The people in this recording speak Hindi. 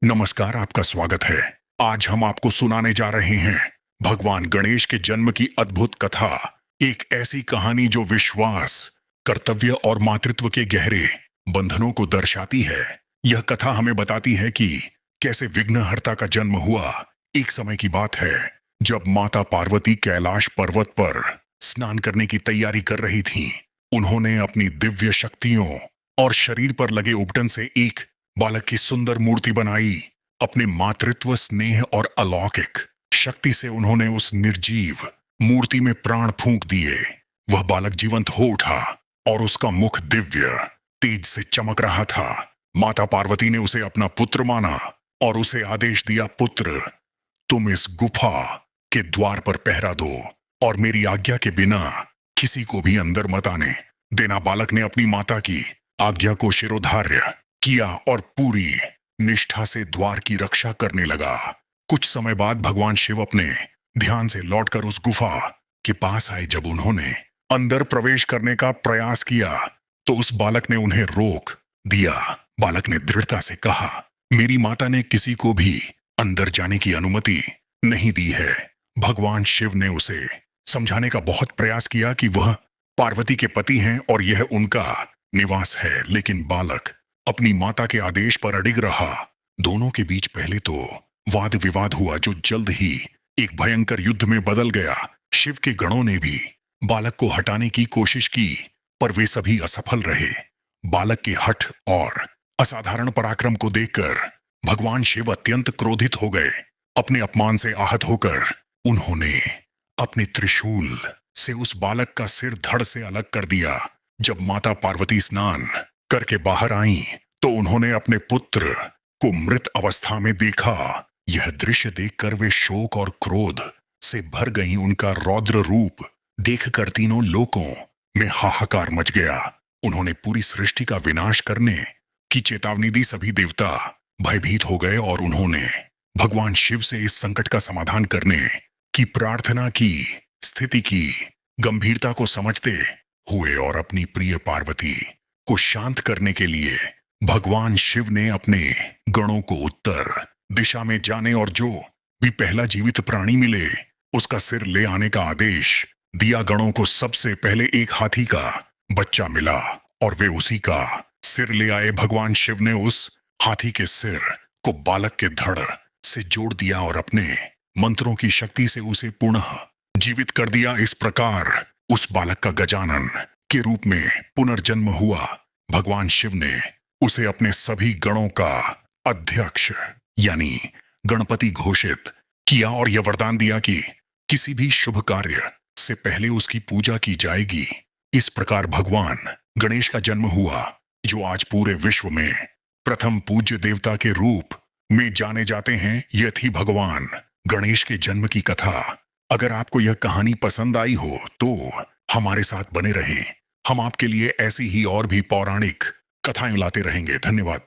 नमस्कार, आपका स्वागत है। आज हम आपको सुनाने जा रहे हैं भगवान गणेश के जन्म की अद्भुत कथा। एक ऐसी कहानी जो विश्वास, कर्तव्य और मातृत्व के गहरे बंधनों को दर्शाती है। यह कथा हमें बताती है कि कैसे विघ्नहर्ता का जन्म हुआ। एक समय की बात है जब माता पार्वती कैलाश पर्वत पर स्नान करने की तैयारी कर रही थीं। उन्होंने अपनी दिव्य शक्तियों और शरीर पर लगे उपटन से एक बालक की सुंदर मूर्ति बनाई। अपने मातृत्व, स्नेह और अलौकिक शक्ति से उन्होंने उस निर्जीव मूर्ति में प्राण फूंक दिए। वह बालक जीवंत हो उठा और उसका मुख दिव्य तेज से चमक रहा था। माता पार्वती ने उसे अपना पुत्र माना और उसे आदेश दिया, पुत्र, तुम इस गुफा के द्वार पर पहरा दो और मेरी आज्ञा के बिना किसी को भी अंदर मत आने देना। बालक ने अपनी माता की आज्ञा को शिरोधार्य किया और पूरी निष्ठा से द्वार की रक्षा करने लगा। कुछ समय बाद भगवान शिव अपने ध्यान से लौटकर उस गुफा के पास आए। जब उन्होंने अंदर प्रवेश करने का प्रयास किया तो उस बालक ने उन्हें रोक दिया। बालक ने दृढ़ता से कहा, मेरी माता ने किसी को भी अंदर जाने की अनुमति नहीं दी है। भगवान शिव ने उसे समझाने का बहुत प्रयास किया कि वह पार्वती के पति हैं और यह उनका निवास है, लेकिन बालक अपनी माता के आदेश पर अडिग रहा। दोनों के बीच पहले तो वाद विवाद हुआ जो जल्द ही एक भयंकर युद्ध में बदल गया। शिव के गणों ने भी बालक को हटाने की कोशिश की पर वे सभी असफल रहे। बालक के हठ और असाधारण पराक्रम को देखकर भगवान शिव अत्यंत क्रोधित हो गए। अपने अपमान से आहत होकर उन्होंने अपने त्रिशूल से उस बालक का सिर धड़ से अलग कर दिया। जब माता पार्वती स्नान करके बाहर आईं तो उन्होंने अपने पुत्र को मृत अवस्था में देखा। यह दृश्य देखकर वे शोक और क्रोध से भर गईं। उनका रौद्र रूप देखकर तीनों लोकों में हाहाकार मच गया। उन्होंने पूरी सृष्टि का विनाश करने की चेतावनी दी। सभी देवता भयभीत हो गए और उन्होंने भगवान शिव से इस संकट का समाधान करने की प्रार्थना की। स्थिति की गंभीरता को समझते हुए और अपनी प्रिय पार्वती को शांत करने के लिए भगवान शिव ने अपने गणों को उत्तर दिशा में जाने और जो भी पहला जीवित प्राणी मिले उसका सिर ले आने का आदेश दिया। गणों को सबसे पहले एक हाथी का बच्चा मिला और वे उसी का सिर ले आए। भगवान शिव ने उस हाथी के सिर को बालक के धड़ से जोड़ दिया और अपने मंत्रों की शक्ति से उसे पुनः जीवित कर दिया। इस प्रकार उस बालक का गजानन के रूप में पुनर्जन्म हुआ। भगवान शिव ने उसे अपने सभी गणों का अध्यक्ष यानी गणपति घोषित किया और यह वरदान दिया कि किसी भी शुभ कार्य से पहले उसकी पूजा की जाएगी। इस प्रकार भगवान गणेश का जन्म हुआ, जो आज पूरे विश्व में प्रथम पूज्य देवता के रूप में जाने जाते हैं। यह थी भगवान गणेश के जन्म की कथा। अगर आपको यह कहानी पसंद आई हो तो हमारे साथ बने रहें। हम आपके लिए ऐसी ही और भी पौराणिक कथाएं लाते रहेंगे। धन्यवाद।